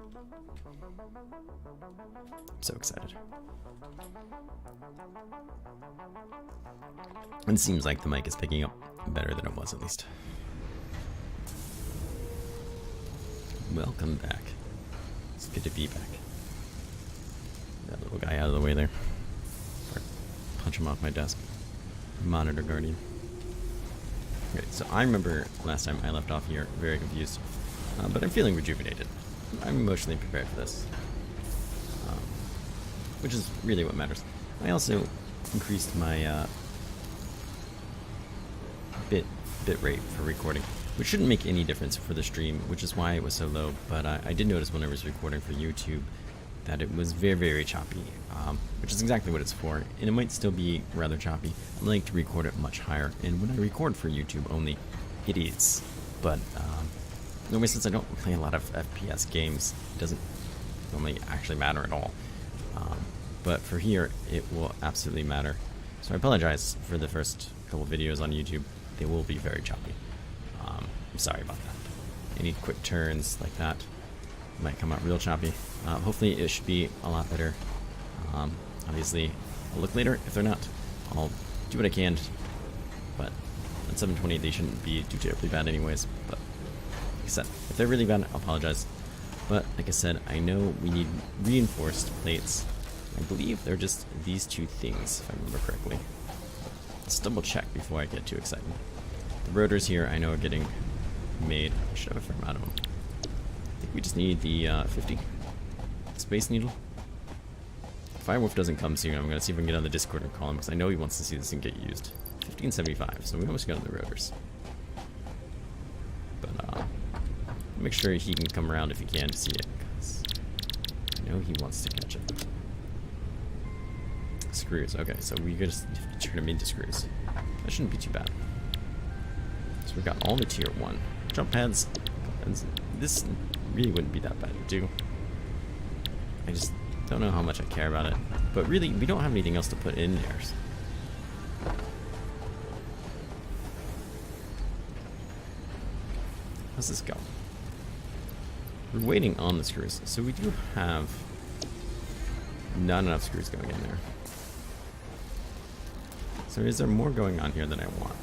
I'm so excited. And it seems like the mic is picking up better than it was, at least. Welcome back. It's good to be back. That little guy out of the way there. Or punch him off my desk. Monitor guardian. Okay, so I remember last time I left off here very confused, but I'm feeling rejuvenated. I'm emotionally prepared for this, which is really what matters. I also increased my bit rate for recording, which shouldn't make any difference for the stream, which is why it was so low. But I did notice when I was recording for YouTube that it was very, very choppy, which is exactly what it's for. And it might still be rather choppy. I like to record it much higher, and when I record for YouTube only, it is. But normally, since I don't play a lot of FPS games, it doesn't normally actually matter at all. But for here, it will absolutely matter. So I apologize for the first couple videos on YouTube. They will be very choppy. I'm sorry about that. Any quick turns like that might come out real choppy. Hopefully it should be a lot better. Obviously, I'll look later. If they're not, I'll do what I can. But at 720, they shouldn't be too terribly bad anyways. But like I said, if they're really bad, I'll apologize. But like I said, I know we need reinforced plates. I believe they're just these two things, if I remember correctly. Let's double check before I get too excited. The rotors here I know are getting made. I should have a fair amount of them. I think we just need the 50 Space Needle. If Firewolf doesn't come soon, I'm going to see if I can get on the Discord and call him, because I know he wants to see this thing get used. 1575, so we almost got on the rotors. But make sure he can come around if he can to see it, because I know he wants to catch it. Screws, okay, so we just have to turn them into screws. That shouldn't be too bad. So we've got all the tier 1. Jump pads, this really wouldn't be that bad to do. I just don't know how much I care about it. But really, we don't have anything else to put in there. How's this go? We're waiting on the screws, so we do have not enough screws going in there. So is there more going on here than I want?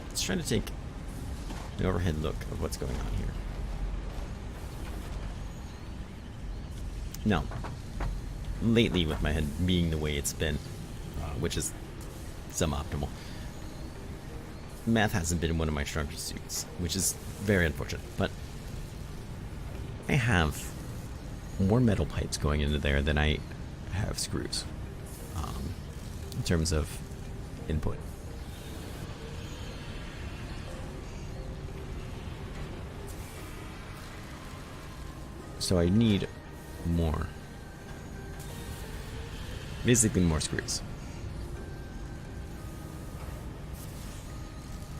Let's try to take an overhead look of what's going on here. Now, lately with my head being the way it's been, which is suboptimal, math hasn't been one of my stronger suits, which is very unfortunate, but I have more metal pipes going into there than I have screws, in terms of input. So I need more, basically more screws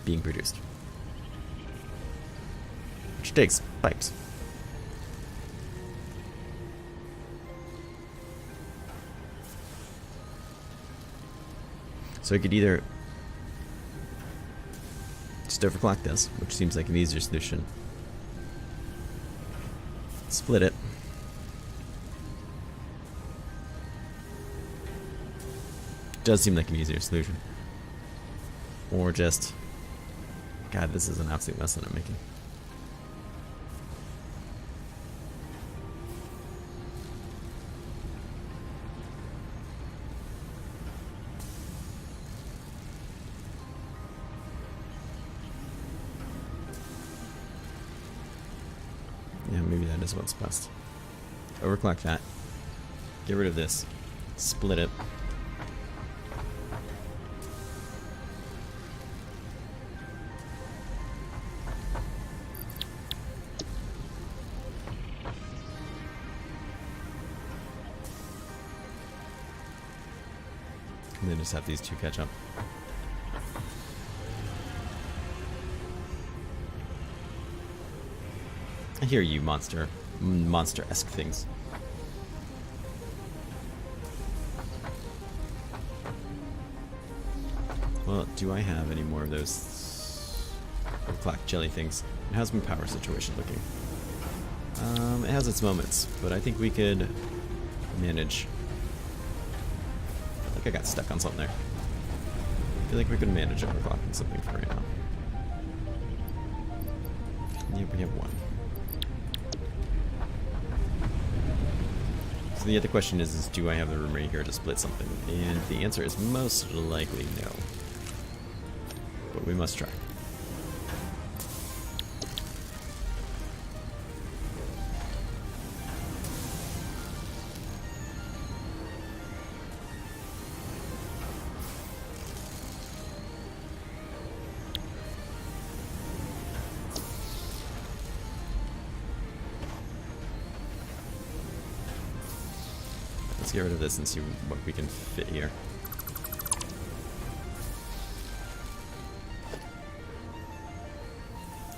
being produced, which takes pipes. So I could either just overclock this, which seems like an easier solution, split it, does seem like an easier solution, or just, God, this is an absolute mess that I'm making. Yeah, maybe that is what's best. Overclock that. Get rid of this. Split it. And then just have these two catch up. I hear you, monster-esque things. Well, do I have any more of those clock jelly things? How's my power situation looking? It has its moments, but I think we could manage. I feel like I got stuck on something there. I feel like we could manage overclocking something for right now. Yep, we have one. So the other question is do I have the room right here to split something? And the answer is most likely no. But we must try. Let's get rid of this and see what we can fit here.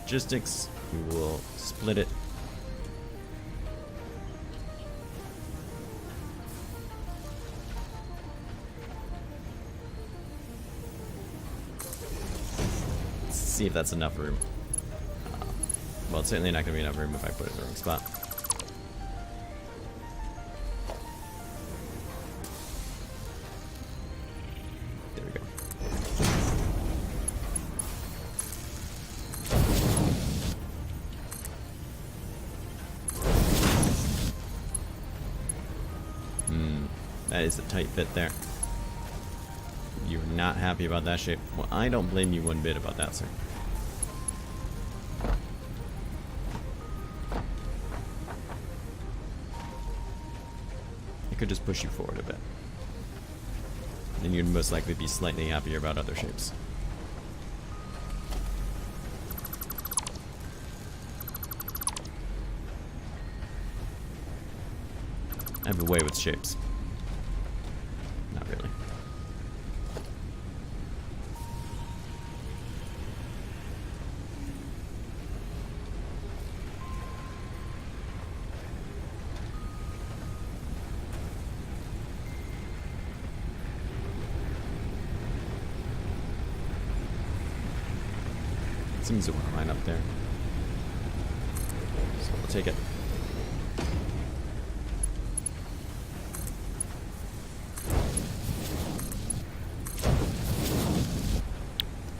Logistics, we will split it. Let's see if that's enough room. Well, it's certainly not going to be enough room if I put it in the wrong spot. That is a tight fit there. You're not happy about that shape. Well, I don't blame you one bit about that, sir. I could just push you forward a bit. Then you'd most likely be slightly happier about other shapes. I have a way with shapes. Not really. Seems to line up there. So we'll take it.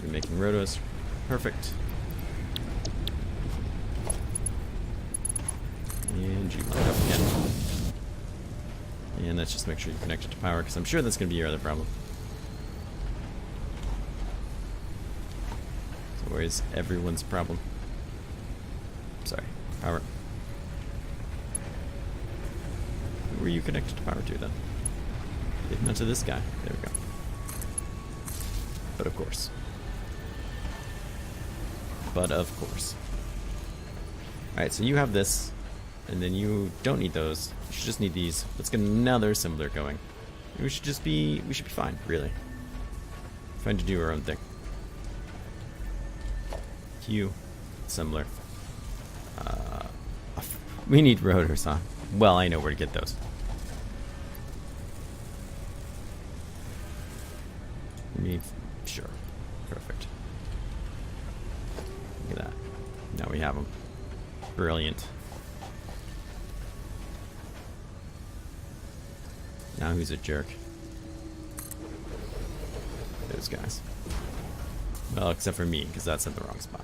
Making rotos. Perfect. And you line up again. And let's just make sure you connect it to power, because I'm sure that's going to be your other problem. So where is everyone's problem? Sorry, power. Who are you connected to power to then? Maybe not to this guy. There we go. But of course. Alright, so you have this, and then you don't need those. You should just need these. Let's get another assembler going. We should be fine, really. Fine to do our own thing. Q, assembler. We need rotors, huh? Well, I know where to get those. Sure. Perfect. Look at that. Now we have them. Brilliant. Now who's a jerk? Those guys. Well, except for me, because that's in the wrong spot.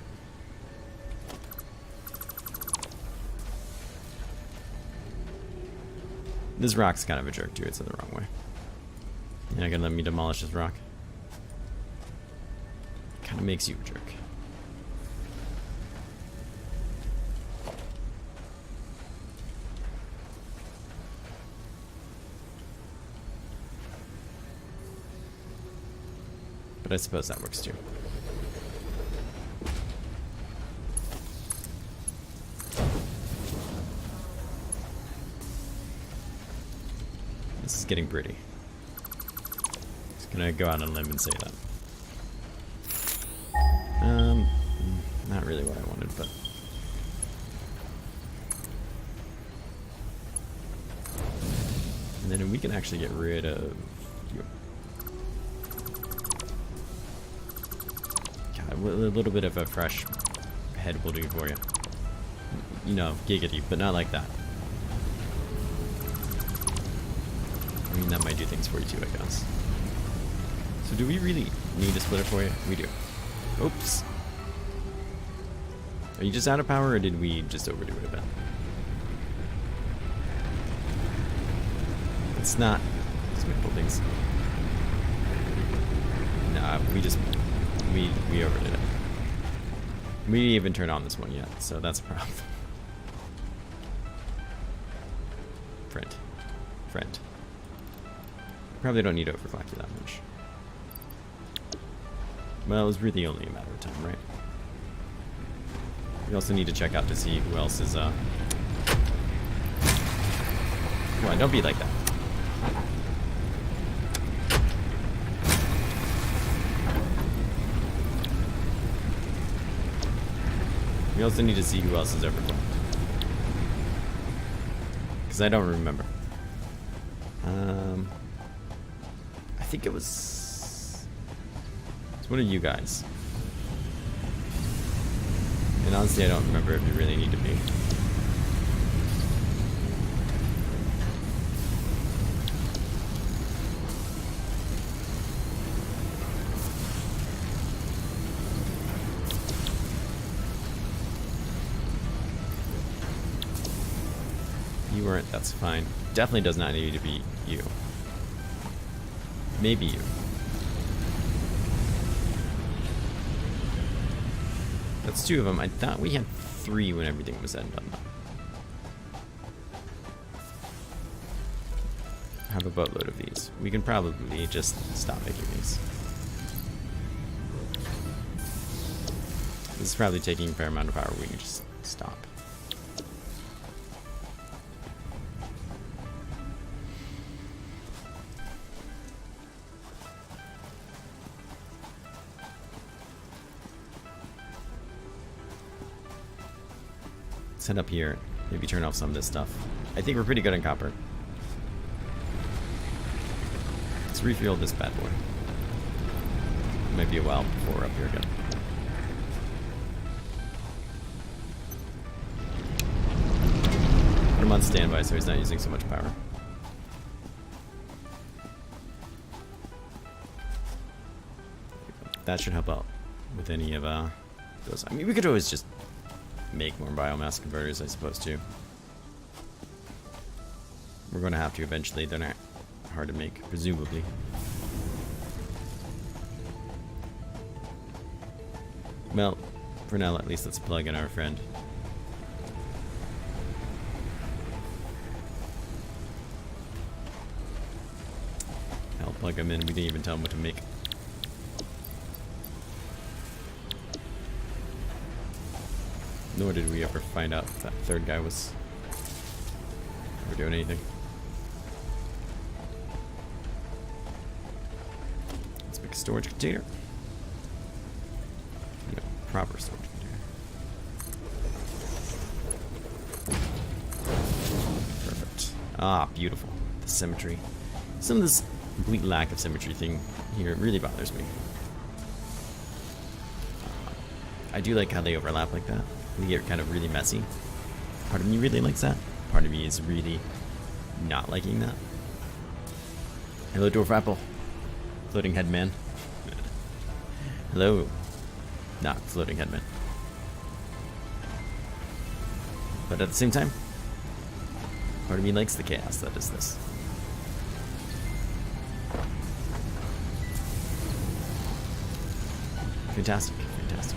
This rock's kind of a jerk, too. It's in the wrong way. You're not gonna let me demolish this rock? Kind of makes you a jerk. But I suppose that works too. This is getting pretty. Just gonna go out on a limb and say that. Not really what I wanted, but and then we can actually get rid of you. God, a little bit of a fresh head holding it for you. You know, giggity, but not like that. I mean, that might do things for you too, I guess. So do we really need a splitter for you? We do. Oops. Are you just out of power, or did we just overdo it a bit? It's not. Simple things. Nah, we overdid it. We didn't even turn on this one yet, so that's a problem. Friend. Probably don't need to overclock you that much. Well, it was really only a matter of time, right? We also need to check out to see who else is, Come on, don't be like that. We also need to see who else is overclocked. Because I don't remember. I think it was... It's one of you guys. And honestly, I don't remember if you really need to be. You weren't, that's fine. Definitely does not need to be you. Maybe you. That's two of them. I thought we had 3 when everything was said and done. I have a boatload of these. We can probably just stop making these. This is probably taking a fair amount of power. We can just stop. Head up here, maybe turn off some of this stuff. I think we're pretty good in copper. Let's refuel this bad boy. Might be a while before we're up here again. Put him on standby so he's not using so much power. That should help out with any of those. I mean, we could always just make more biomass converters, I suppose, too. We're going to have to eventually. They're not hard to make, presumably. Well, for now, at least let's plug in our friend. I'll plug him in. We didn't even tell him what to make. Nor did we ever find out if that third guy was ever doing anything. Let's make a storage container. No, proper storage container. Perfect. Ah, beautiful. The symmetry. Some of this complete lack of symmetry thing here really bothers me. I do like how they overlap like that. They get kind of really messy. Part of me really likes that. Part of me is really not liking that. Hello, Dwarf Apple. Floating Headman. Hello. Not Floating Headman. But at the same time, part of me likes the chaos that is this. Fantastic, fantastic.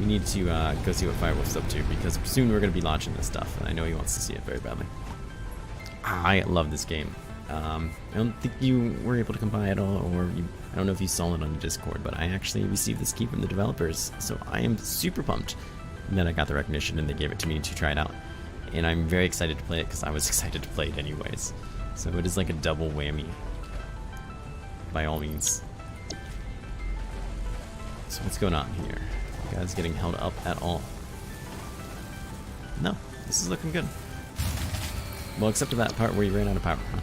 We need to go see what Firewolf's up to, because soon we're going to be launching this stuff, and I know he wants to see it very badly. I love this game. I don't think you were able to come by at all, or I don't know if you saw it on Discord, but I actually received this key from the developers, so I am super pumped that I got the recognition and they gave it to me to try it out. And I'm very excited to play it, because I was excited to play it anyways. So it is like a double whammy, by all means. So what's going on here? You guys getting held up at all? No, this is looking good. Well, except for that part where you ran out of power, huh?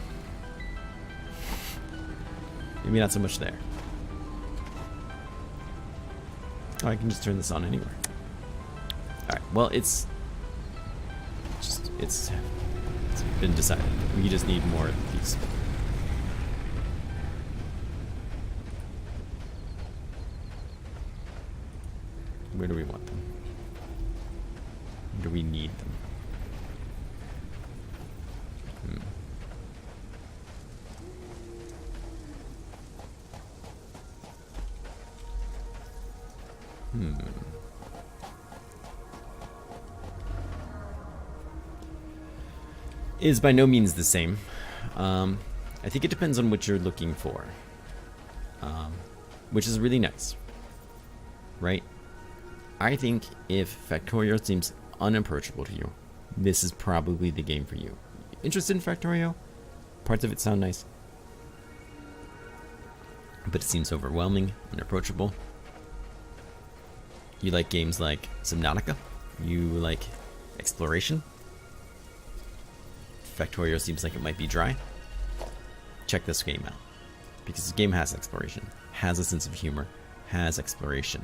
Maybe not so much there. Oh, I can just turn this on anywhere. Alright, well, it's been decided. We just need more of these. Where do we want them? Where do we need them? Is by no means the same. I think it depends on what you're looking for, which is really nice, right? I think if Factorio seems unapproachable to you, this is probably the game for you. Interested in Factorio? Parts of it sound nice, but it seems overwhelming, unapproachable. You like games like Subnautica? You like exploration? Factorio seems like it might be dry. Check this game out, because the game has exploration, has a sense of humor, has exploration.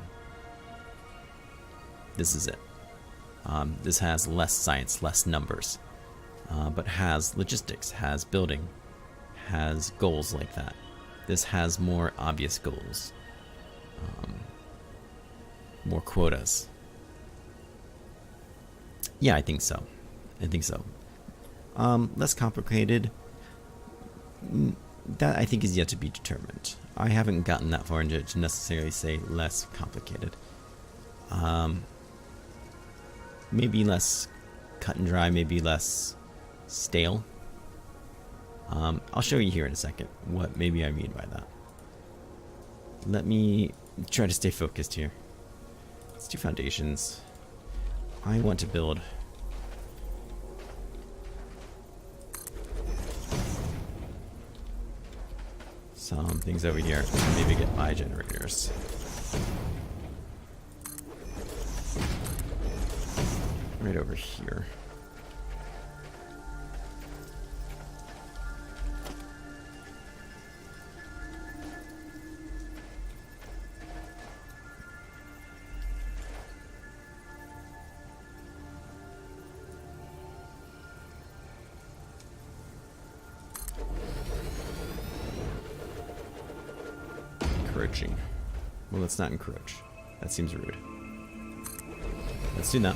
This is it. This has less science, less numbers, but has logistics, has building, has goals like that. This has more obvious goals, more quotas. Yeah, I think so. I think so. Less complicated. That I think is yet to be determined. I haven't gotten that far into it to necessarily say less complicated. Maybe less cut and dry, maybe less stale. I'll show you here in a second what maybe I mean by that. Let me try to stay focused here. Let's do foundations. I want to build some things over here. Maybe get my generators. Right over here. Encroaching. Well, let's not encroach. That seems rude. Let's do that.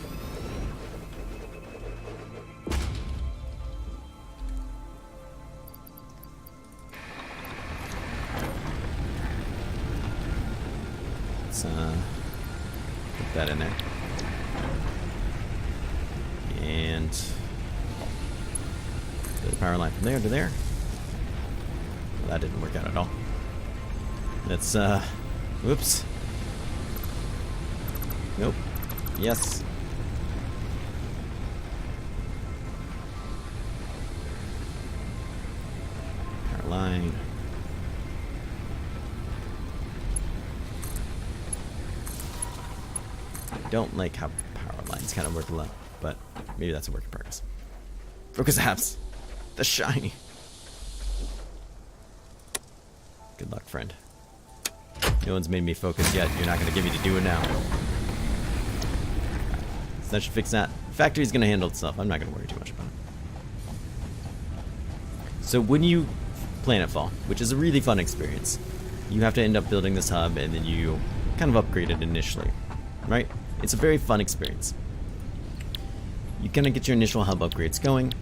Let's put that in there. And the power line from there to there. Well, that didn't work out at all. Let's, whoops. Nope. Yes. Power line. I don't like how power lines kind of work a lot, but maybe that's a work in progress. Focus apps. The shiny. Good luck, friend. No one's made me focus yet. You're not going to get me to do it now. So that should fix that. Factory's going to handle itself. I'm not going to worry too much about it. So when you planetfall, which is a really fun experience, you have to end up building this hub and then you kind of upgrade it initially, right? It's a very fun experience. You kind of get your initial hub upgrades going,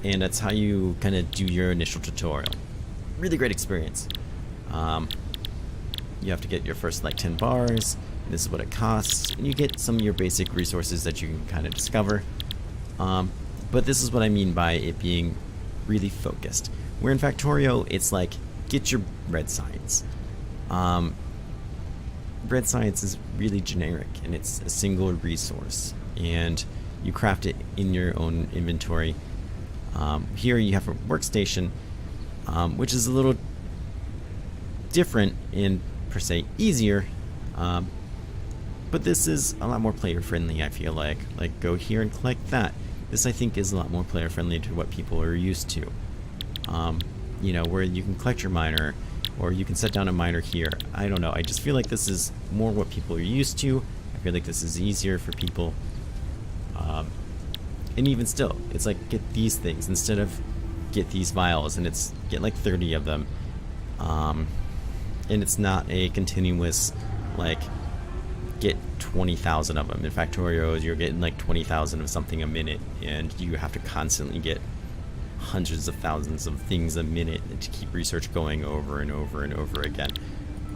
and that's how you kind of do your initial tutorial. Really great experience. You have to get your first like 10 bars. This is what it costs, and you get some of your basic resources that you can kind of discover. But this is what I mean by it being really focused. Where in Factorio, it's like, get your red science. Red science is really generic, and it's a single resource, and you craft it in your own inventory. Here you have a workstation, which is a little different and per se easier, but this is a lot more player friendly. I feel like go here and collect that. This I think is a lot more player friendly to what people are used to. You know, where you can collect your miner, or you can set down a miner here. I don't know. I just feel like this is more what people are used to. I feel like this is easier for people. And even still, it's like get these things instead of get these vials, and it's get like 30 of them. And it's not a continuous like get 20,000 of them. In Factorio, you're getting like 20,000 of something a minute, and you have to constantly get hundreds of thousands of things a minute to keep research going over and over and over again.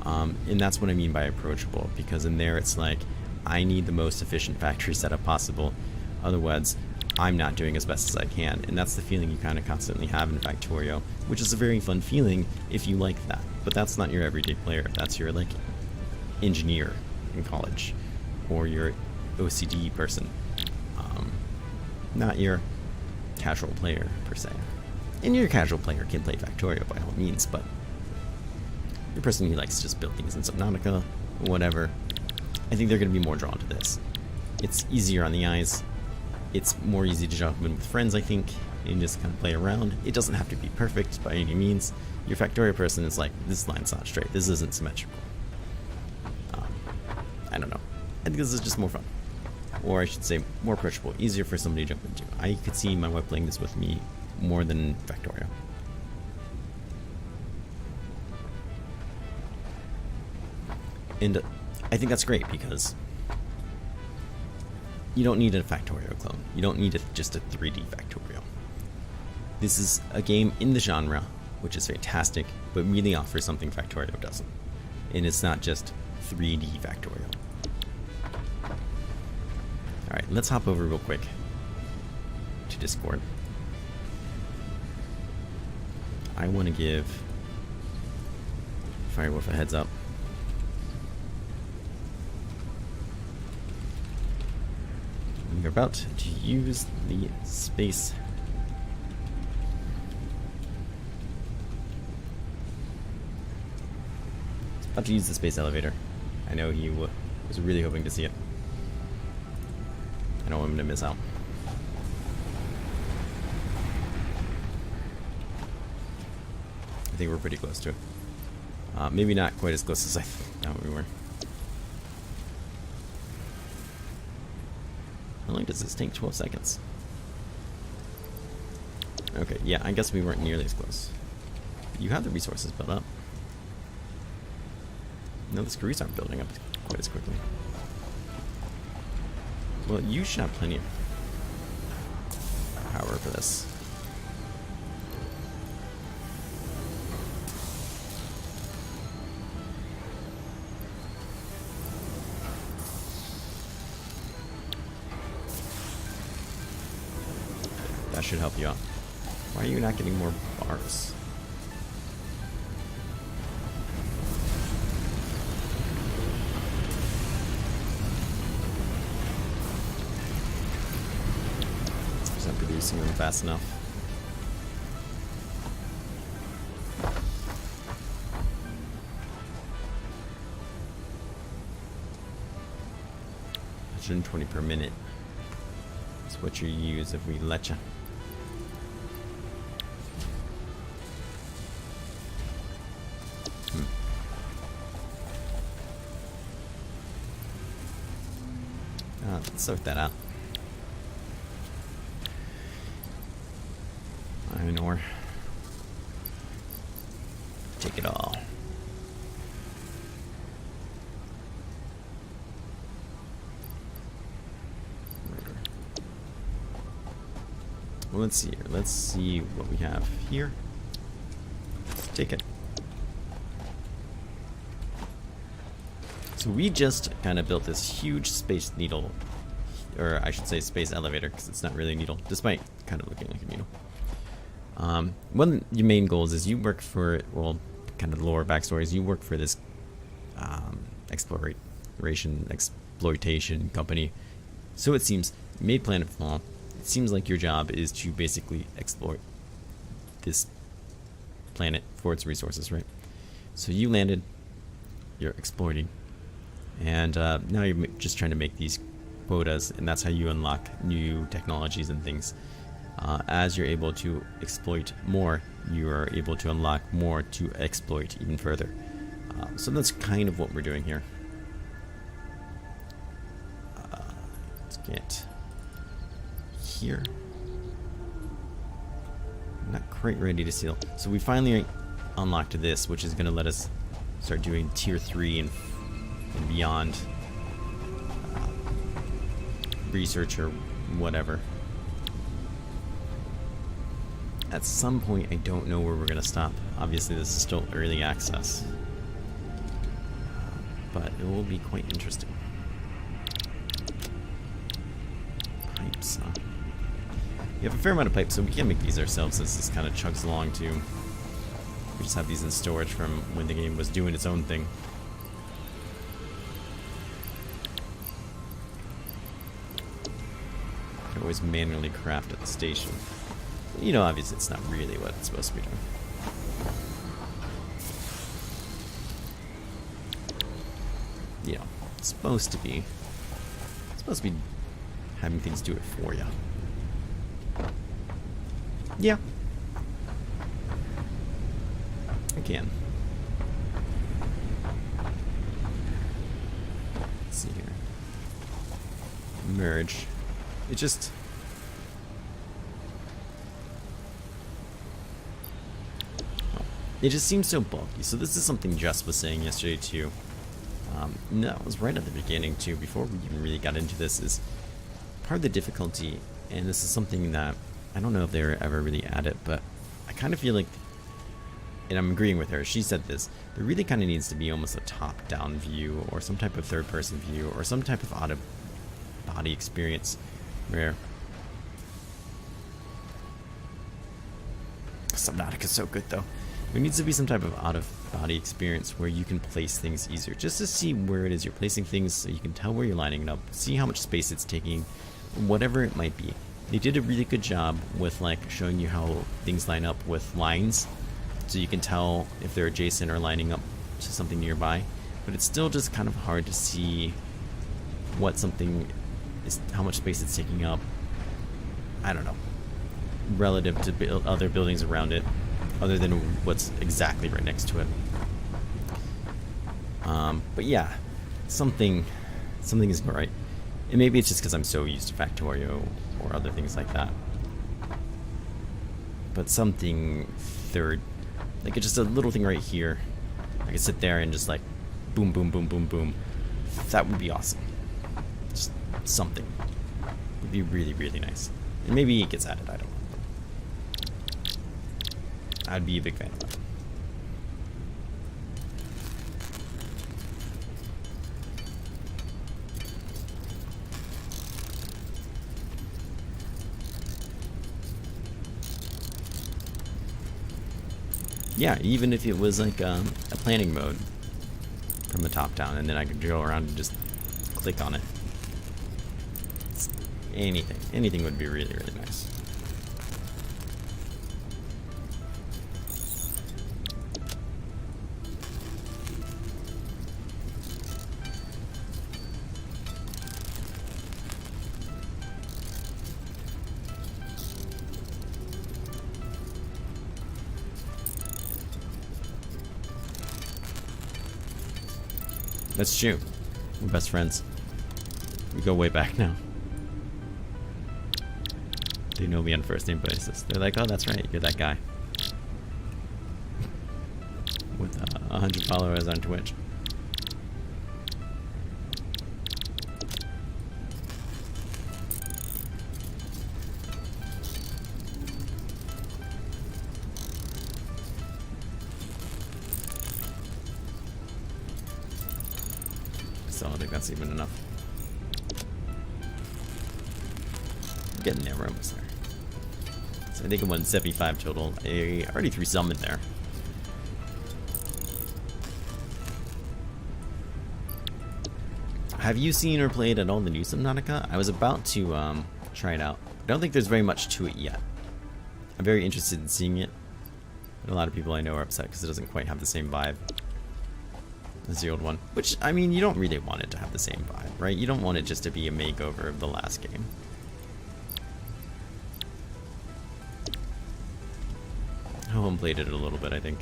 And that's what I mean by approachable, because in there it's like I need the most efficient factory setup possible, otherwise I'm not doing as best as I can. And that's the feeling you kind of constantly have in Factorio, which is a very fun feeling if you like that. But that's not your everyday player. That's your like engineer in college, or your OCD person, not your casual player per se. And your casual player can play Factorio by all means, but your person who likes to just build things in Subnautica, whatever, I think they're going to be more drawn to this. It's easier on the eyes. It's more easy to jump in with friends, I think, and just kind of play around. It doesn't have to be perfect by any means. Your Factorio person is like, this line's not straight, this isn't symmetrical. I don't know. I think this is just more fun. Or I should say more approachable, easier for somebody to jump into. I could see my wife playing this with me more than Factorio. And I think that's great because you don't need a Factorio clone. You don't need just a 3D Factorio. This is a game in the genre, which is fantastic, but really offers something Factorio doesn't. And it's not just 3D Factorio. Alright, let's hop over real quick to Discord. I want to give Firewolf a heads up. We're about to use the space. About to use the space elevator. I know he was really hoping to see it. I don't want him to miss out. I think we're pretty close to it. Maybe not quite as close as I thought we were. How long does this take? 12 seconds. Okay, yeah, I guess we weren't nearly as close. You have the resources built up. No, the screws aren't building up quite as quickly. Well, you should have plenty of power for this. That should help you out. Why are you not getting more bars? It's not producing them fast enough. $120 per minute is what you use if we let you. Let's sort that out. Iron ore. Take it all. Well, let's see here. Let's see what we have here. Let's take it. So we just kind of built this huge space needle, or I should say space elevator, because it's not really a needle, despite kind of looking like a needle. One of your main goals is you work for, well, kind of the lore backstory is you work for this exploitation company. So it seems, you made Planetfall. It seems like your job is to basically exploit this planet for its resources, right? So you landed, you're exploiting. And now you're just trying to make these quotas, and that's how you unlock new technologies and things. As you're able to exploit more, you are able to unlock more to exploit even further. So that's kind of what we're doing here. Let's get here. Not quite ready to seal. So we finally unlocked this, which is going to let us start doing tier 3 and beyond research or whatever. At some point, I don't know where we're going to stop. Obviously, this is still early access, but it will be quite interesting. Pipes, huh? We have a fair amount of pipes, so we can make these ourselves as this kind of chugs along too. We just have these in storage from when the game was doing its own thing. You can always manually craft at the station. You know, obviously it's not really what it's supposed to be doing. You know, it's supposed to be having things do it for you. Yeah. I can. Let's see here. Merge. It just... It just seems so bulky. So this is something Jess was saying yesterday too. No, it was right at the beginning too, before we even really got into this, is part of the difficulty, and this is something that I don't know if they were ever really at it, but I kind of feel like, and I'm agreeing with her, she said this, there really kind of needs to be almost a top-down view, or some type of third-person view, or some type of out-of-body experience, where Subnautica is so good though. There needs to be some type of out-of-body experience where you can place things easier, just to see where it is you're placing things, so you can tell where you're lining it up, see how much space it's taking, whatever it might be. They did a really good job with like showing you how things line up with lines, so you can tell if they're adjacent or lining up to something nearby. But it's still just kind of hard to see what something is, how much space it's taking up. I don't know, relative to other buildings around it, other than what's exactly right next to it. But yeah, something isn't right. And maybe it's just because I'm so used to Factorio or other things like that. But something third, like just a little thing right here, I could sit there and just like boom, boom, boom, boom, boom. That would be awesome. Just something would be really, really nice. And maybe it gets added, I don't know. I'd be a big fan of that. Yeah, even if it was like a planning mode from the top down, and then I could drill around and just click on it. Anything would be really, really nice. That's true. We're best friends. We go way back now. They know me on first name basis. They're like, oh, that's right, you're that guy. With 100 followers on Twitch. So I don't think that's even enough. Getting there, we're almost there. So I think I'm 175 total. I already threw some in there. Have you seen or played at all the new Subnautica? I was about to try it out. I don't think there's very much to it yet. I'm very interested in seeing it. But a lot of people I know are upset because it doesn't quite have the same vibe as the old one. Which, I mean, you don't really want it to have the same vibe, right? You don't want it just to be a makeover of the last game. home plated it a little bit, I think.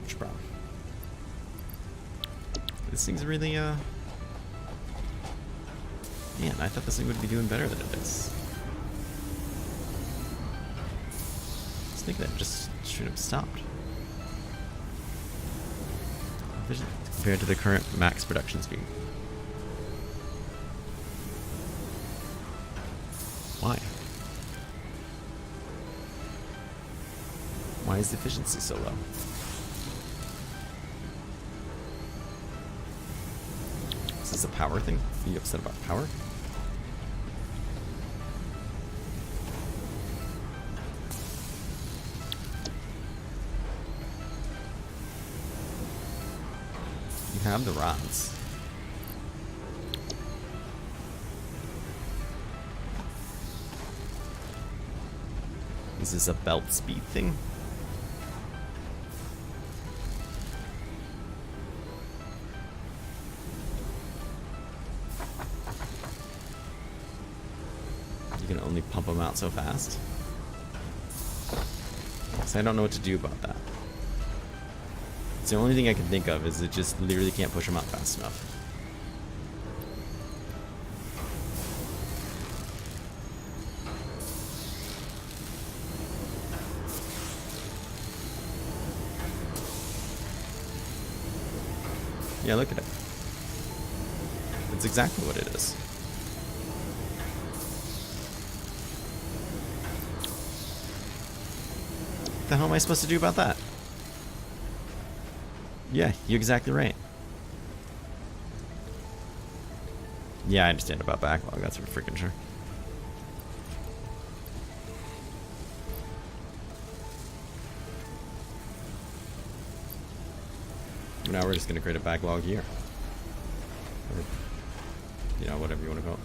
Which problem? This thing's really, man, I thought this thing would be doing better than it is. I was thinking that just should have stopped. Compared to the current max production speed. Why? Why is the efficiency so low? Is this a power thing? Are you upset about power? You have the rods. Is this a belt speed thing? You can only pump them out so fast? So I don't know what to do about that. It's the only thing I can think of is it just literally can't push them out fast enough. Yeah, look at it. It's exactly what it is. What the hell am I supposed to do about that? Yeah, you're exactly right. Yeah, I understand about backlog, that's for freaking sure. Now we're just gonna create a backlog here. Or, you know, whatever you want to call it.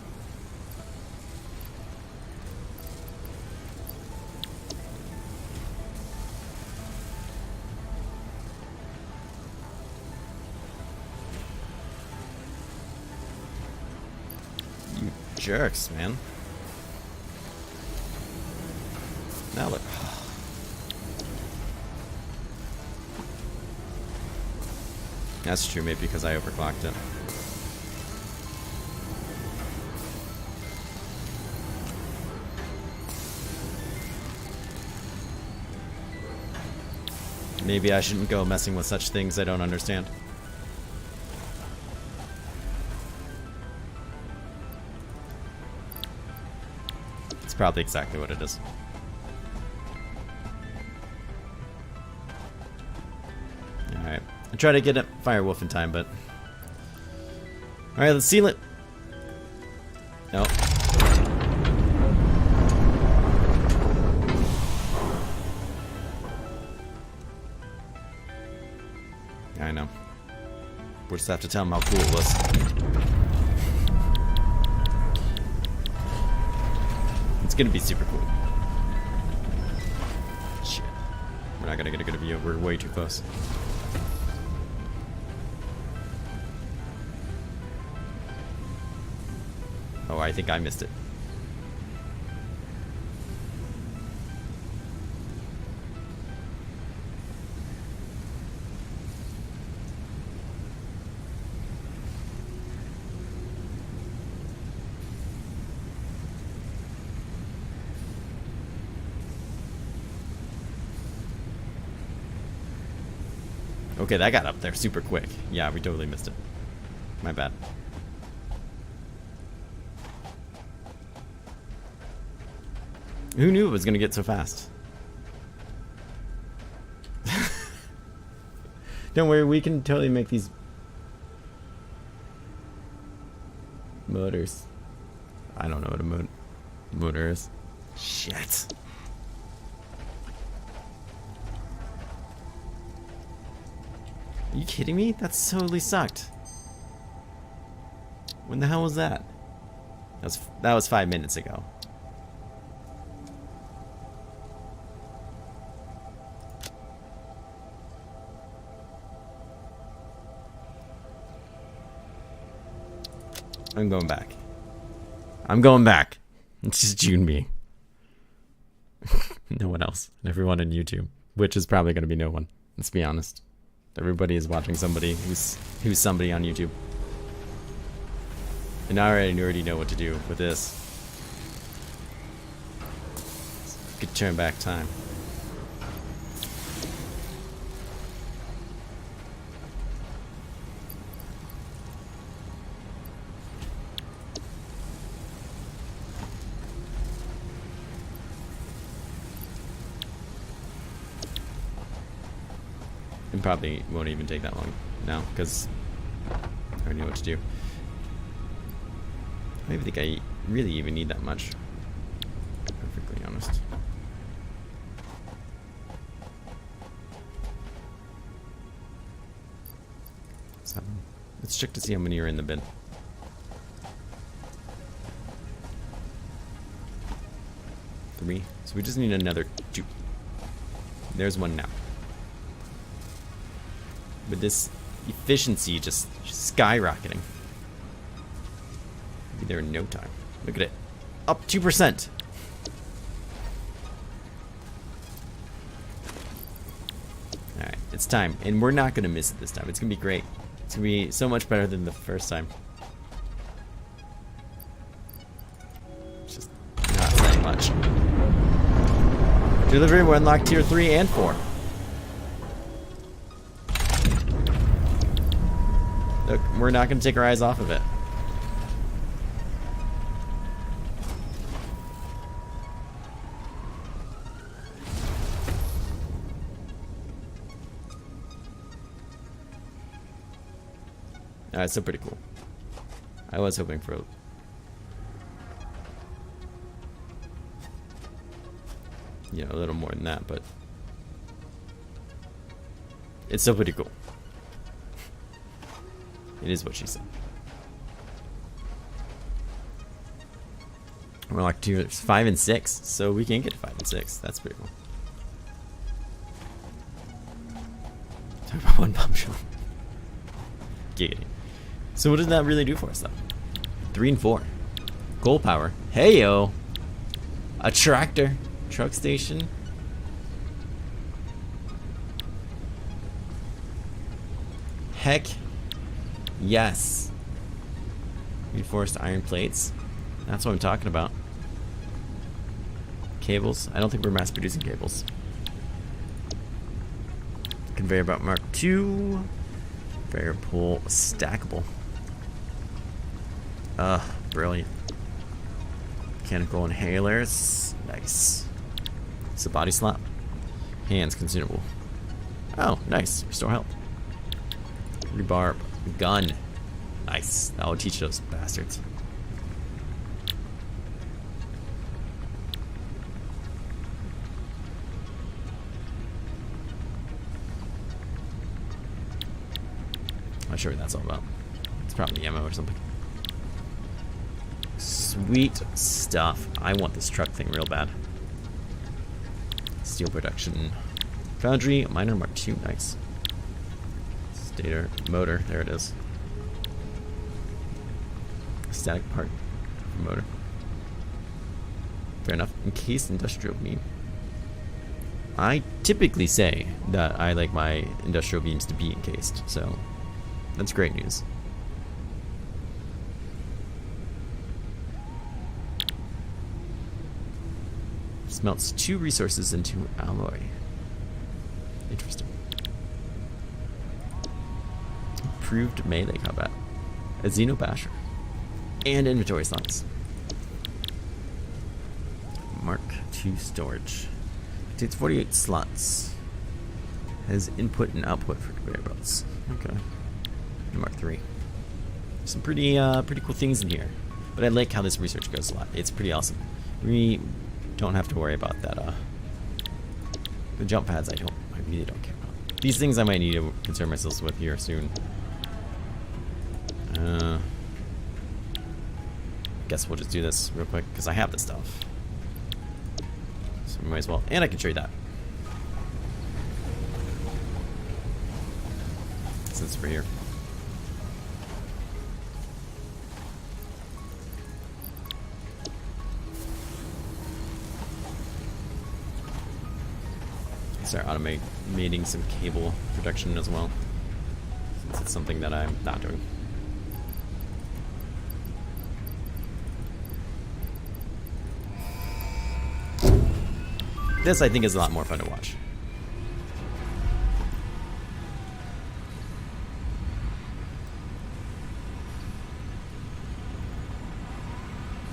You jerks, man. Now look. That's true, maybe because I overclocked it. Maybe I shouldn't go messing with such things I don't understand. It's probably exactly what it is. Alright. I try to get a Firewolf in time, but... Alright, let's seal it! Nope. I know. We'll just have to tell him how cool it was. It's gonna be super cool. Shit. We're not gonna get a good view. We're way too close. Oh, I think I missed it. Okay, that got up there super quick. Yeah, we totally missed it. My bad. Who knew it was gonna get so fast? Don't worry, we can totally make these motors. I don't know what a motor is. Shit. Are you kidding me? That's totally sucked. When the hell was that? That was 5 minutes ago. I'm going back. I'm going back. It's just June me. No one else. Everyone on YouTube, which is probably going to be no one. Let's be honest. Everybody is watching somebody who's somebody on YouTube. And I already know what to do with this. Could turn back time. And probably won't even take that long now, because I already know what to do. I don't even think I really even need that much, to be perfectly honest. 7. Let's check to see how many are in the bin. 3. So we just need another 2. There's 1 now. With this efficiency just skyrocketing. Be there in no time. Look at it. Up 2%. Alright, it's time. And we're not going to miss it this time. It's going to be great. It's going to be so much better than the first time. It's just not saying much. Delivery, we're unlocked tier 3 and 4. Look, we're not going to take our eyes off of it. It's still pretty cool. I was hoping for a little more than that, but it's still pretty cool. It is what she said. We're like tiers 5 and 6, so we can get to 5 and 6. That's pretty cool. Talk about one pump shop. Giggity. So what did that really do for us, though? 3 and 4. Coal power. Hey, yo. A tractor. Truck station. Heck. Yes. Reinforced iron plates. That's what I'm talking about. Cables. I don't think we're mass producing cables. Conveyor belt Mark II. Conveyor pull stackable. Brilliant. Mechanical inhalers. Nice. It's a body slap. Hands consumable. Oh, nice. Restore health. Rebarb. Gun. Nice. That will teach those bastards. Not sure what that's all about. It's probably ammo or something. Sweet stuff. I want this truck thing real bad. Steel production. Foundry. Miner Mark II. Nice. Stator. Motor. There it is. Static part. Motor. Fair enough. Encased industrial beam. I typically say that I like my industrial beams to be encased, so that's great news. Smelts 2 resources into alloy. Interesting. Improved melee combat. A Xeno Basher. And inventory slots. Mark II storage. Contains 48 slots. Has input and output for conveyor belts. Okay. And Mark III. Some pretty cool things in here. But I like how this research goes a lot. It's pretty awesome. We don't have to worry about that. The jump pads I really don't care about. These things I might need to concern myself with here soon. Guess we'll just do this real quick because I have the stuff. So we might as well. And I can trade that. Since we're here. start automating some cable production as well, since it's something that I'm not doing. This, I think, is a lot more fun to watch.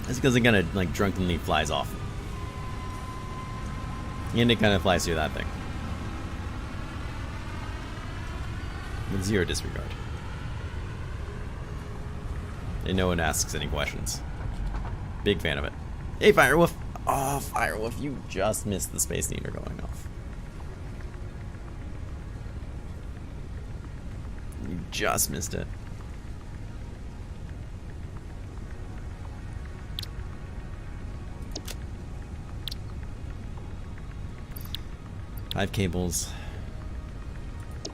It's because it kind of like drunkenly flies off. And it kind of flies through that thing. With zero disregard. And no one asks any questions. Big fan of it. Hey, Firewolf! Oh, Firewolf, you just missed the Space Needler going off. You just missed it. Five cables,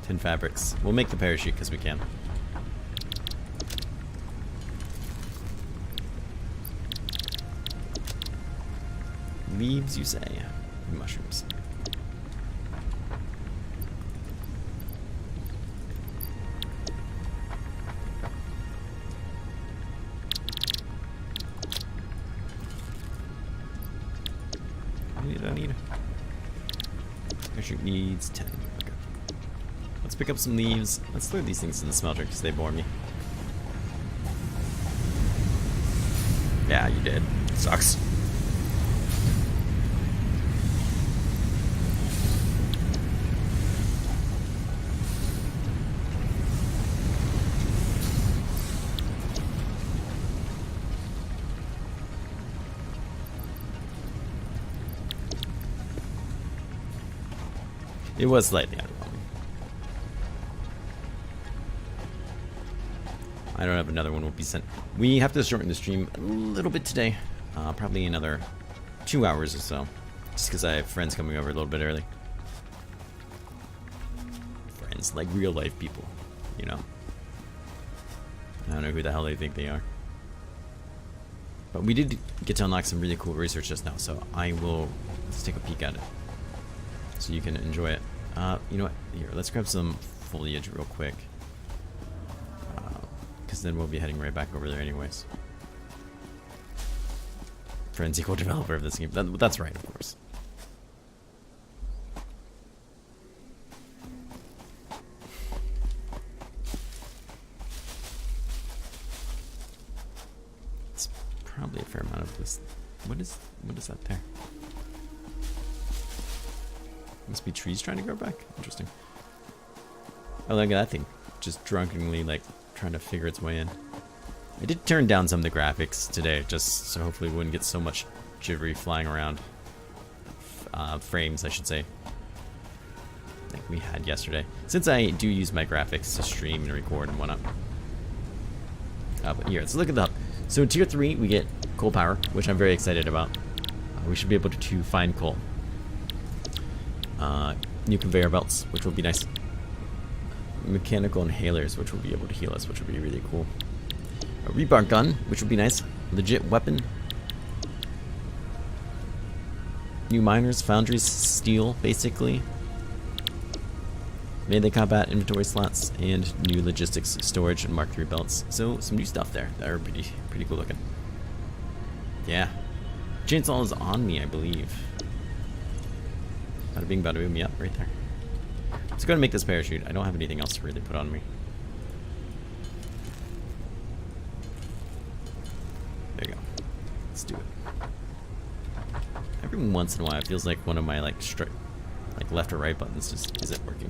10 fabrics. We'll make the parachute because we can. Leaves, you say? Mushrooms. How many do I need? Parachute needs 10. Okay. Let's pick up some leaves. Let's throw these things in the smelter because they bore me. Yeah, you did. Sucks. It was slightly underwhelming. I don't have another one will be sent. We have to shorten the stream a little bit today. Probably another 2 hours or so. Just because I have friends coming over a little bit early. Friends, like real life people, you know. I don't know who the hell they think they are. But we did get to unlock some really cool research just now, so I will let's take a peek at it. So you can enjoy it. You know what? Here, let's grab some foliage real quick. Because then we'll be heading right back over there anyways. Friends equal developer of this game. That's right, of course. It's probably a fair amount of this. What is that there? Must be trees trying to grow back. Interesting. Oh, look at that thing. Just drunkenly, like, trying to figure its way in. I did turn down some of the graphics today, just so hopefully we wouldn't get so much jibbery flying around. Frames, I should say. Like we had yesterday. Since I do use my graphics to stream and record and whatnot. But here, let's look at the hub. So in Tier 3, we get coal power, which I'm very excited about. We should be able to find coal. New conveyor belts, which will be nice. Mechanical inhalers, which will be able to heal us, which will be really cool. A rebar gun, which will be nice. Legit weapon. New miners, foundries, steel, basically. Melee combat, inventory slots, and new logistics, storage, and Mark III belts. So, some new stuff there that are pretty cool looking. Yeah. Chainsaw is on me, I believe. Bada bing, bada boom, yep, right there. Let's go ahead and make this parachute. I don't have anything else to really put on me. There you go. Let's do it. Every once in a while, it feels like one of my like left or right buttons just isn't working.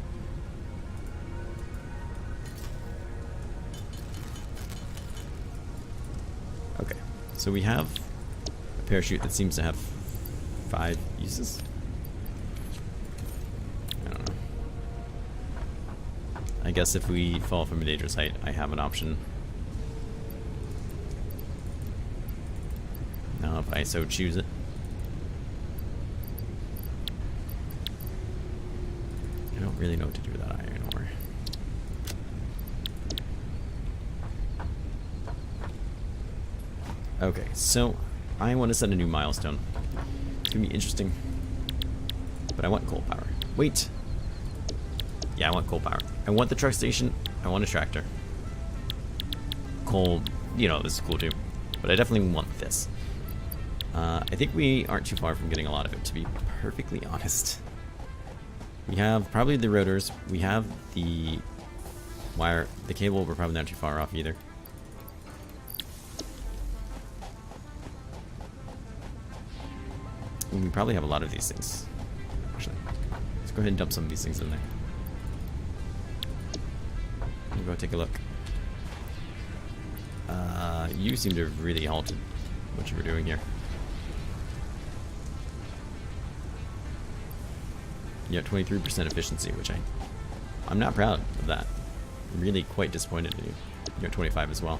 Okay, so we have a parachute that seems to have 5 uses. I guess if we fall from a dangerous height, I have an option. Now, if I so choose it. I don't really know what to do with that iron ore. Okay, so I want to set a new milestone. It's going to be interesting. But I want coal power. Wait. Yeah, I want coal power. I want the truck station. I want a tractor. Coal, you know, this is cool too. But I definitely want this. I think we aren't too far from getting a lot of it, to be perfectly honest. We have probably the rotors. We have the wire. The cable, we're probably not too far off either. And we probably have a lot of these things. Actually, let's go ahead and dump some of these things in there. We'll go take a look. You seem to have really halted what you were doing here. You got 23% efficiency, which I'm not proud of that. I'm really quite disappointed in you. You got 25 as well.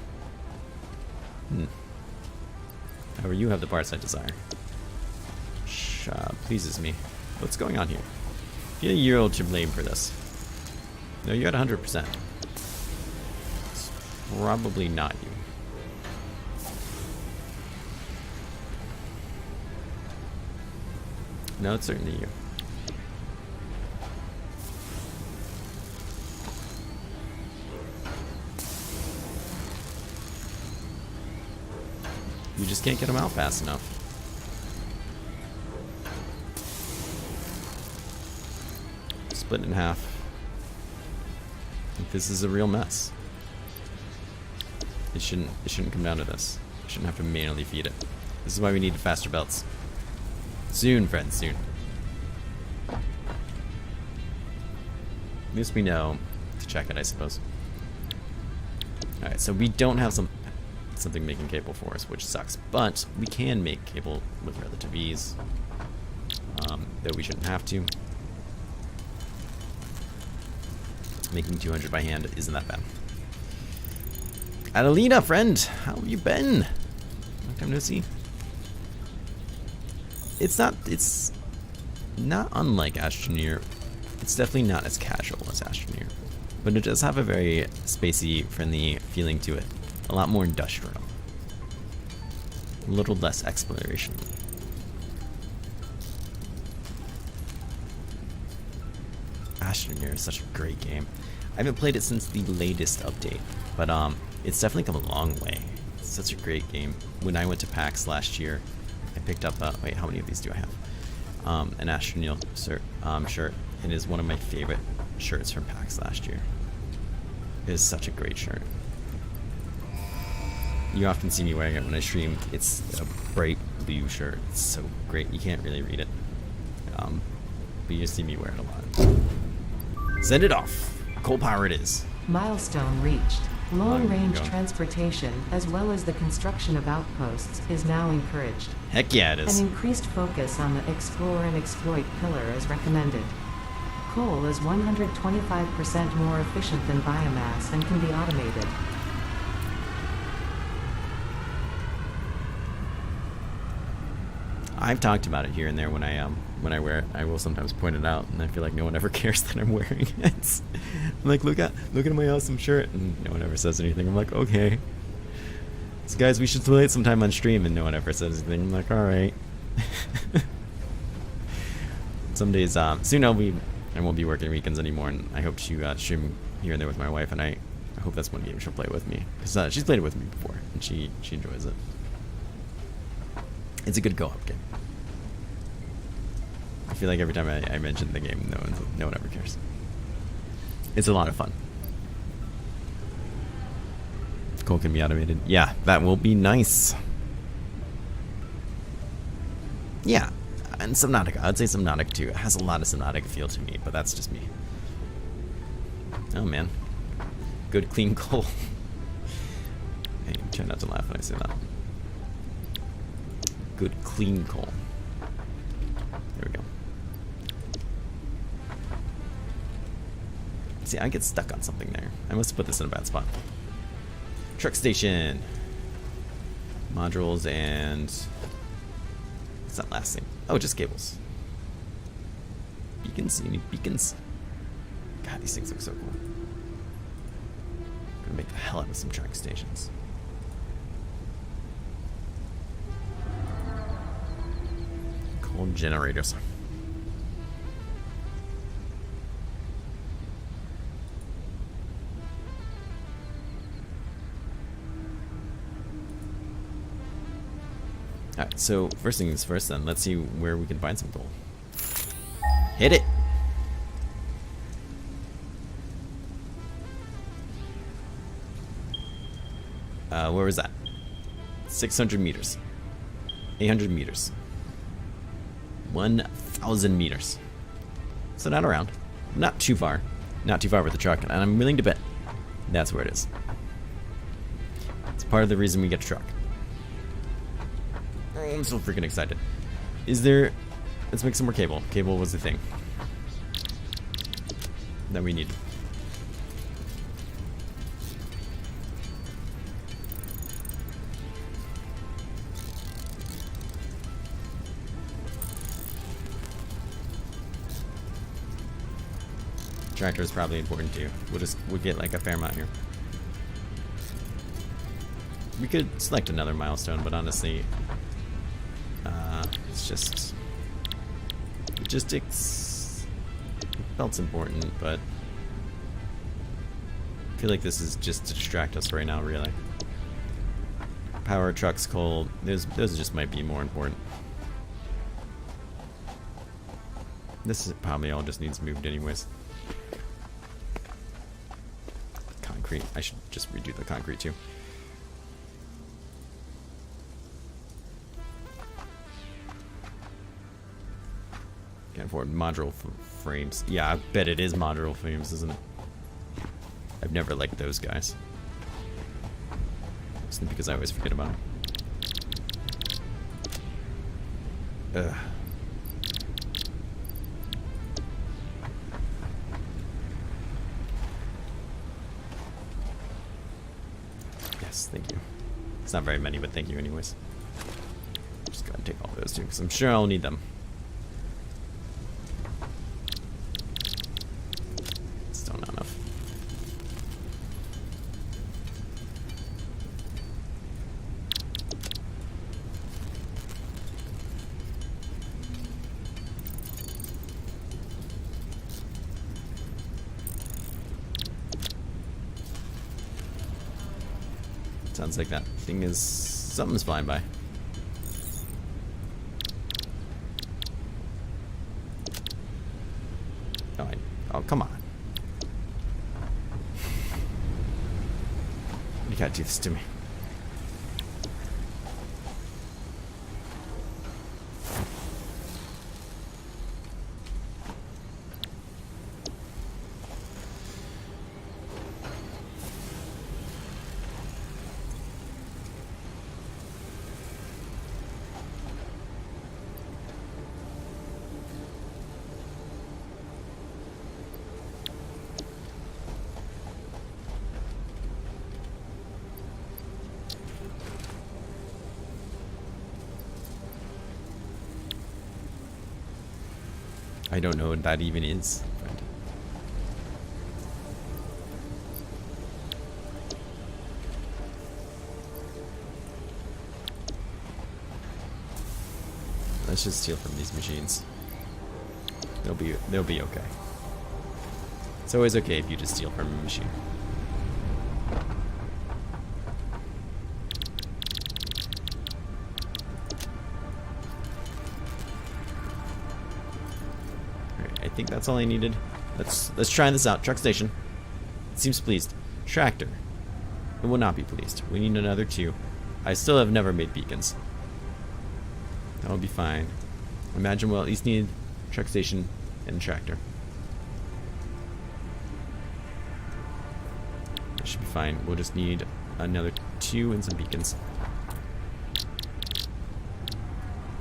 However, you have the parts I desire. Which pleases me. What's going on here? You're to blame for this. No, you got 100%. It's probably not you. No, it's certainly you. You just can't get them out fast enough. Split in half. This is a real mess. It shouldn't come down to this. You shouldn't have to manually feed it. This is why we need faster belts. Soon, friends, soon. At least we know to check it, I suppose. Alright, so we don't have something making cable for us, which sucks. But we can make cable with relative ease. Though we shouldn't have to. Making 200 by hand isn't that bad. Adelina, friend! How have you been? Long time no see. It's not unlike Astroneer. It's definitely not as casual as Astroneer. But it does have a very spacey, friendly feeling to it. A lot more industrial. A little less exploration. Astroneer is such a great game. I haven't played it since the latest update, but it's definitely come a long way. It's such a great game. When I went to PAX last year, I picked up wait, how many of these do I have? An Astroneer shirt. It is one of my favorite shirts from PAX last year. It is such a great shirt. You often see me wearing it when I stream. It's a bright blue shirt. It's so great. You can't really read it. But you see me wear it a lot. Send it off. Coal power it is. Milestone reached. Long-range transportation, as well as the construction of outposts, is now encouraged. Heck yeah, it is. An increased focus on the explore and exploit pillar is recommended. Coal is 125% more efficient than biomass and can be automated. I've talked about it here and there when I wear it. I will sometimes point it out, and I feel like no one ever cares that I'm wearing it. I'm like, look at my awesome shirt, and no one ever says anything. I'm like, okay. So guys, we should play it sometime on stream, and no one ever says anything. I'm like, all right. Some days, soon I won't be working weekends anymore, and I hope to stream here and there with my wife, and I hope that's one game she'll play with me, because she's played it with me before, and she enjoys it. It's a good co-op game. I feel like every time I mention the game, no one ever cares. It's a lot of fun. Coal can be automated. Yeah, that will be nice. Yeah, and Subnautica. I'd say Subnautica too. It has a lot of Subnautica feel to me, but that's just me. Oh man. Good clean coal. Hey, try not to laugh when I say that. Good clean coal. There we go. See, I get stuck on something there. I must have put this in a bad spot. Truck station. Modules and... what's that last thing? Oh, just cables. Beacons? You need beacons? God, these things look so cool. I'm gonna make the hell out of some truck stations. Coal generators. So first things first then, let's see where we can find some coal. Hit it! Where was that? 600 meters. 800 meters. 1,000 meters. So not around. Not too far. Not too far with the truck, and I'm willing to bet that's where it is. It's part of the reason we get a truck. Oh, I'm so freaking excited. Is there... Let's make some more cable. Cable was the thing that we needed. Tractor is probably important too. We'll get like a fair amount here. We could select another milestone, but honestly, it's just logistics. Belt's important, but I feel like this is just to distract us right now, really. Power trucks, coal, those just might be more important. This is probably all just needs moved anyways. Concrete. I should just redo the concrete too. Can't afford modular frames. Yeah, I bet it is modular frames, isn't it? I've never liked those guys. It's because I always forget about them. Ugh. Yes, thank you. It's not very many, but thank you anyways. Just gotta take all those too, because I'm sure I'll need them. Still not enough. Sounds like that thing is... something's flying by. Oh, come on. You gotta do this to me. I don't know what that even is. Friend. Let's just steal from these machines. They'll be okay. It's always okay if you just steal from a machine. I think that's all I needed. Let's try this out. Truck station. It seems pleased. Tractor. It will not be pleased. We need another 2. I still have never made beacons. That'll be fine. Imagine we'll at least need truck station and tractor. That should be fine. We'll just need another 2 and some beacons.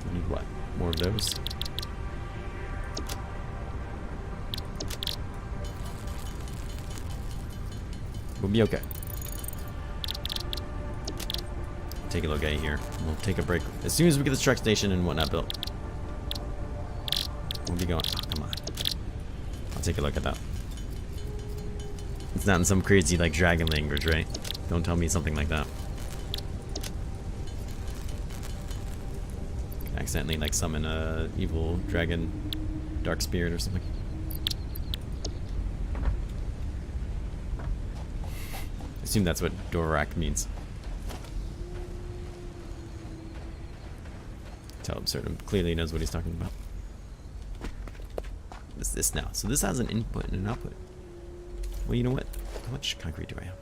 We need what? More of those? We'll be okay. Take a look at it here. We'll take a break as soon as we get this truck station and whatnot built. We'll be going. Oh, come on. I'll take a look at that. It's not in some crazy like dragon language, right? Don't tell me something like that. Accidentally like summon a evil dragon, dark spirit or something. I assume that's what Dorak means. tell absurd. Clearly knows what he's talking about. What's this now? So this has an input and an output. Well, you know what? How much concrete do I have?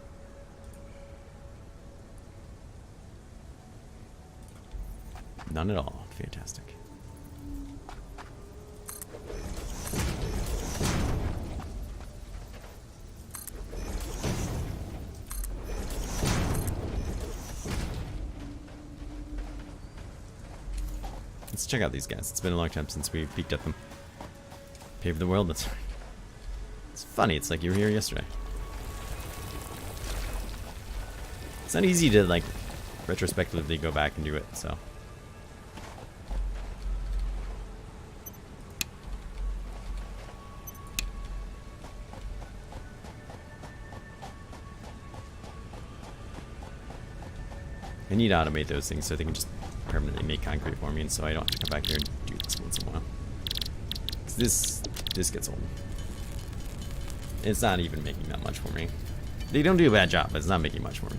None at all. Fantastic. Let's check out these guys. It's been a long time since we peeked at them. Pave the world, that's right. It's funny, it's like you were here yesterday. It's not easy to, like, retrospectively go back and do it, so. I need to automate those things so they can just permanently make concrete for me, and so I don't have to come back here and do this once in a while. 'Cause this gets old. It's not even making that much for me. They don't do a bad job, but it's not making much for me.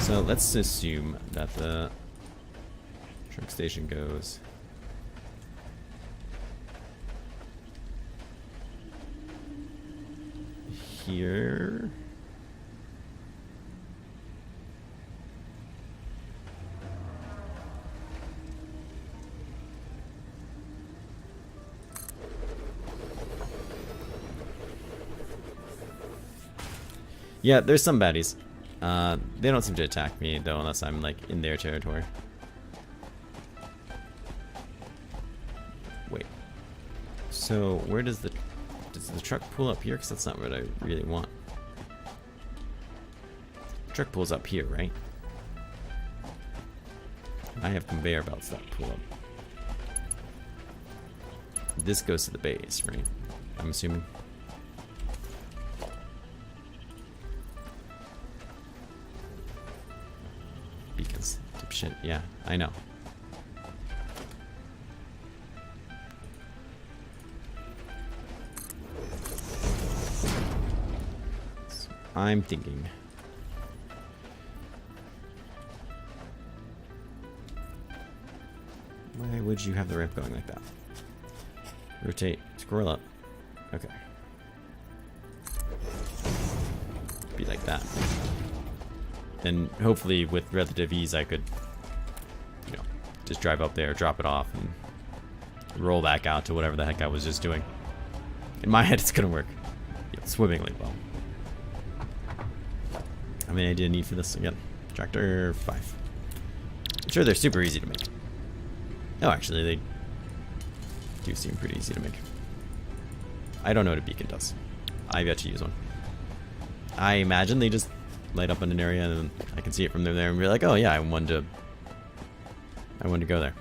So let's assume that the truck station goes here. Yeah, there's some baddies. They don't seem to attack me though, unless I'm like in their territory. Wait. So where does the truck pull up here? Because that's not what I really want. The truck pulls up here, right? I have conveyor belts that pull up. This goes to the base, right? I'm assuming. Because dipshit, yeah, I know. So I'm thinking. Why would you have the ramp going like that? Rotate, scroll up. Okay. Be like that. And hopefully with relative ease I could, you know, just drive up there, drop it off, and roll back out to whatever the heck I was just doing. In my head it's gonna work, yeah, swimmingly well. How many I did need for this again? Tractor 5. I'm sure they're super easy to make. Oh, actually they do seem pretty easy to make. I don't know what a beacon does. I've yet to use one. I imagine they just light up in an area and then I can see it from there and be like, oh yeah, I wanted to go there.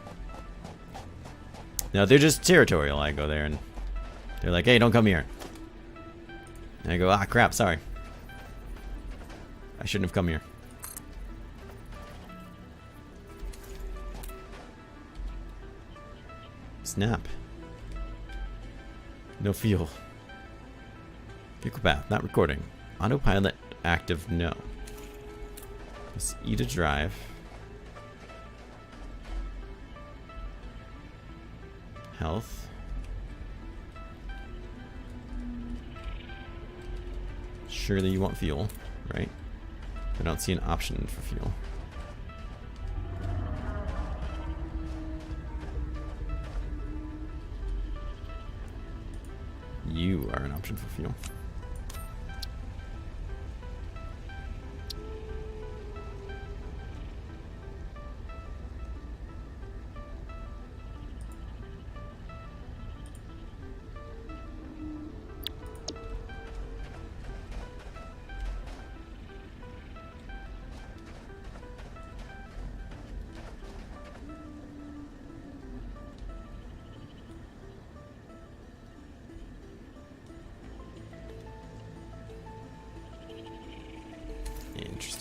Now they're just territorial. I go there and they're like, hey, don't come here. And I go, ah crap, sorry. I shouldn't have come here. Snap. No fuel. Vehicle path, not recording. Autopilot active, no. Press E to drive. Health. Surely you want fuel, right? I don't see an option for fuel. You are an option for fuel.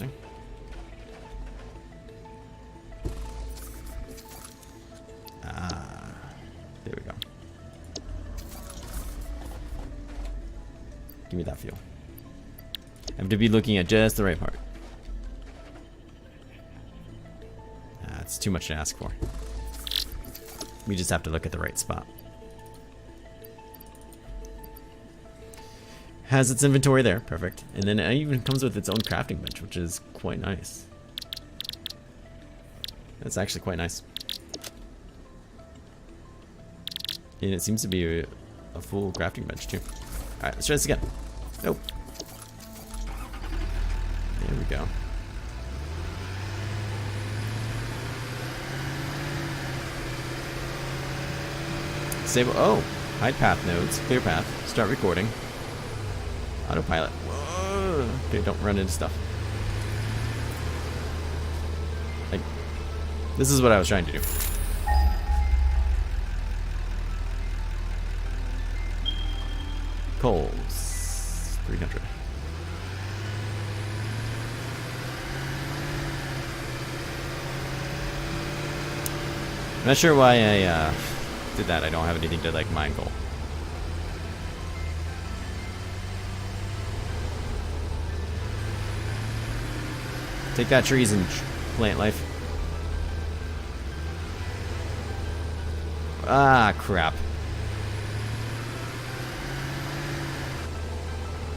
Interesting. Ah, there we go. Give me that fuel. I have to be looking at just the right part. It's too much to ask for. We just have to look at the right spot. Has its inventory there, perfect. And then it even comes with its own crafting bench, which is quite nice. That's actually quite nice. And it seems to be a full crafting bench too. Alright, let's try this again. Nope. There we go. Disable. Oh, hide path nodes. Clear path. Start recording. Autopilot. Whoa. Okay, don't run into stuff. Like, this is what I was trying to do. Coals. 300. I'm not sure why I did that. I don't have anything to like mine coal. Take that, trees and plant life. Ah, crap.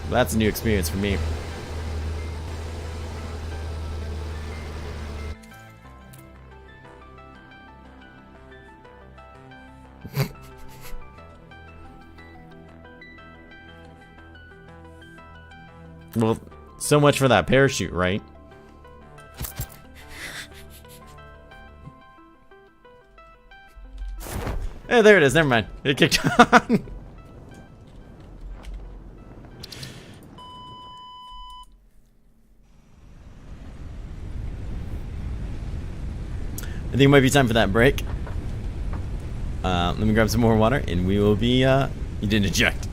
Well, that's a new experience for me. Well, so much for that parachute, right? Oh, there it is. Never mind. It kicked on. I think it might be time for that break. Let me grab some more water, and we will be. You didn't eject.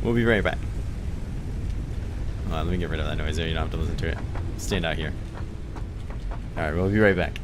We'll be right back. Let me get rid of that noise there. You don't have to listen to it. Stand out here. Alright, we'll be right back.